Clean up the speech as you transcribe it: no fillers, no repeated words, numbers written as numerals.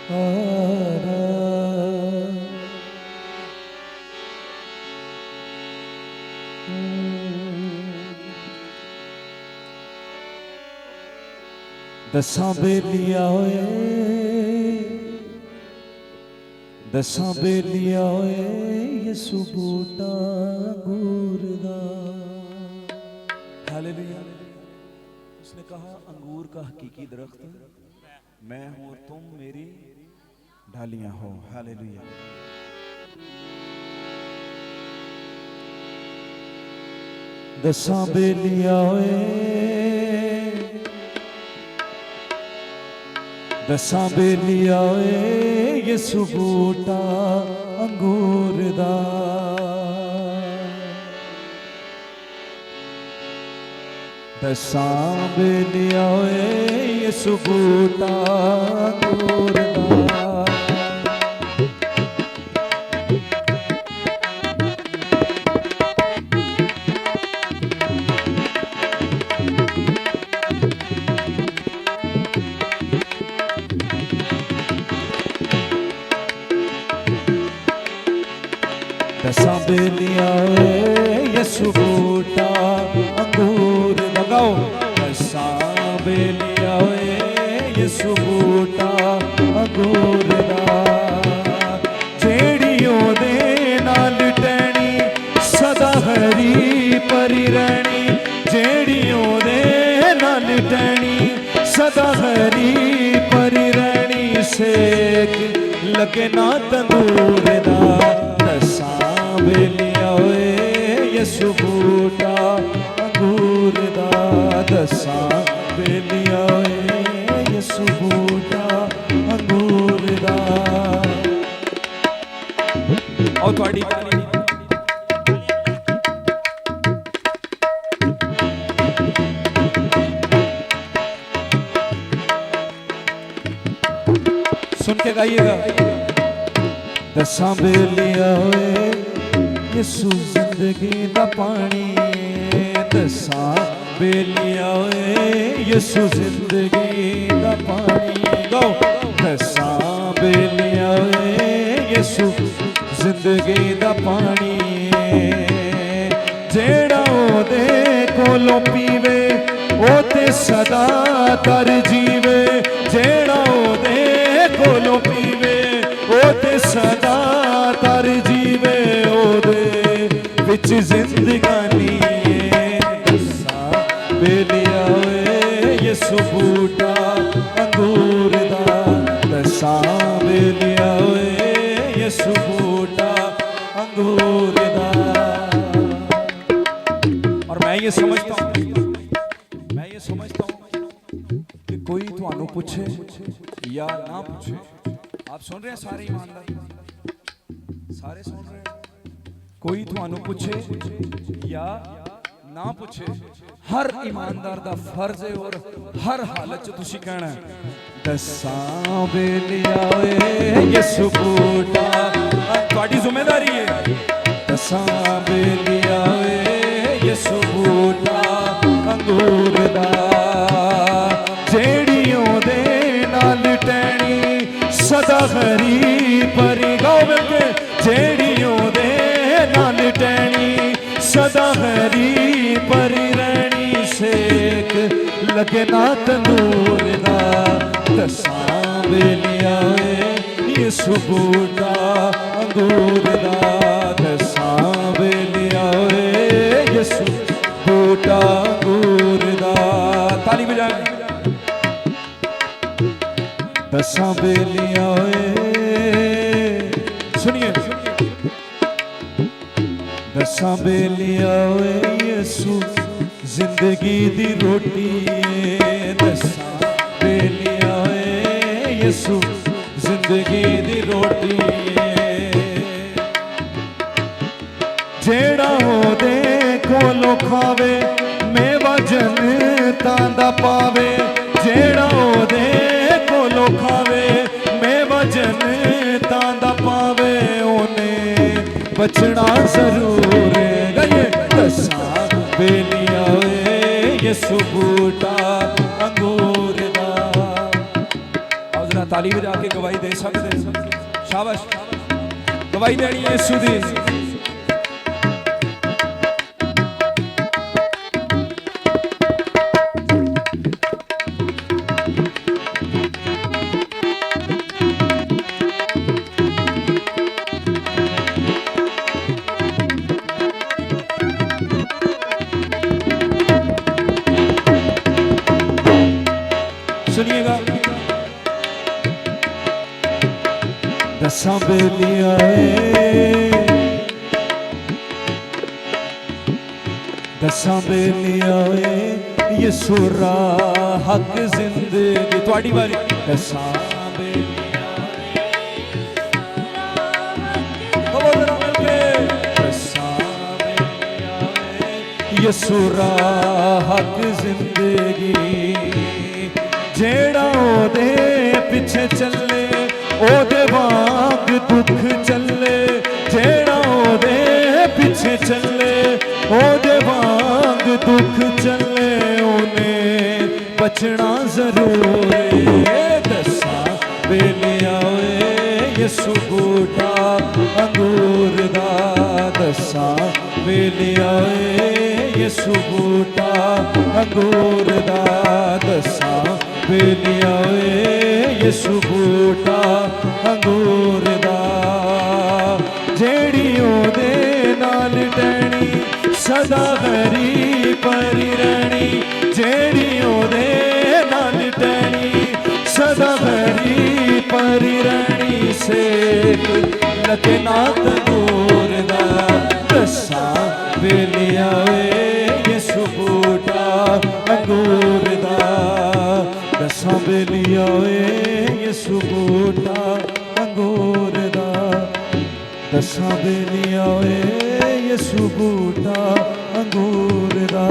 आरा दसां बेलिया होए दसां बेलिया होए यसु बूटा अंगूर दा। हालेलुया। उसने कहा अंगूर का हकीकी दरख्त मैं हूं और तुम मेरी ढालियां हो। हालेलुया। दसां बेलिया होए दसां बेलिया होए यसु बूटा अंगूर दा। दसां बेलिया होए यसु बूटा अंगूर दा। दसां बेलिया होए यसु बूटा अंगूर लगाओ। दसां बेलिया होए यसु बूटा अंगूर दा। जेड़ी ओदे नाल टहनी सदा हरी परी रहनी। जेड़ी ओदे नाल टहनी सदा हरी परी रहनी। सेक लगे ना तंदूर दा। दसां बेलिया होए यसु बूटा अंगूर दा। दसां बेलिया होए यसु बूटा अंगूर दा। आओ तुहाडी सुन के गाइएगा। दसां बेलिया होए यसु जिंदगी दा पानी। दसां बेलिया होए यसु जिंदगी दा पानी। गो दसां बेलिया होए यसु जिंदगी दा पानी। जेड़ा ओदे कोलों पीवे ओ ते सदा तर जीवे। जेड़ा ओदे कोलों पीवे ओ ते सदा तर जीवे। ओदे विच जिंदगानी। दसां बेलिया होए यसु बूटा अंगूर दा। दसां बेलिया होए यसु बूटा अंगूर दा। और मैं ये समझता हूं कि कोई तुहानू पूछे या ना पूछे, आप सुन रहे हैं सारे ईमानदार, सारे सुन रहे हैं। कोई तुहानू पूछे या ना पूछे, हर ईमानदार दा फर्ज है और हर हालत च तुसी कहना है दसां बेलिया होए यसु बूटा। तुहाडी जिम्मेदारी है। दसां बेलिया होए यसु बूटा अंगूर दा। जेड़ी ओदे नाल टहनी सदा हरी परी। गाओ मिलके। जेड़ी ओदे नाल टहनी सदा हरी परी रहनी। सेक लगे ना तंदूर दा। दसां बेलिया होए यसु बूटा अंगूर दा। दसां बेलिया होए यसु बूटा अंगूर दा। ताली बजा। दसां बेलिया होए सुनिए। दसां बेलिया होए यसु जिंदगी दी रोटी। दसां बेलिया होए यसु जिंदगी दी रोटी। जेड़ा ओदे कोलों खावे मेवा जनतां दा पावे। जेड़ा ओदे कोलों खावे मेवा जनतां दा पावे। ओने बचना जरूर है। दसां बेलिया होए यसु बूटा अंगूर दा। जरा ताली बजा के गवाही दे सकते, शाबाश, गवाही देनी है यीशु दी। सुनिएगा, दसां बेलियां दसां बेलियां यीशु राह हक जिंदगी, तुहाडी वारी। दसां बेलियां दसां बेलियां यीशु राह हक जिंदगी, जेड़ा ओदे पिछे चले ओदे वांग दुख चले, जेड़ा ओदे पिछे चले ओदे वांग दुख चले, उन्हें बचना जरूर है। दसां बेलियां यीशु बूटा अंगूर दा, दसां बेलियां यीशु बूटा अंगूर दा, दसां बेलियां यीशु बूटा अंगूर दा, जेड़ी ओदे नाल डैनी सदा हरी परी रहनी, जेड़ी ओदे नाल डैनी सदा हरी परी रहनी, सेक लगे ना तंदूर दा। दसां बेलियां यीशु बूटा अंगूर दा, दसां बेलियां यीशु बूटा अंगूर दा, दसां बेलियां यीशु बूटा अंगूर दा।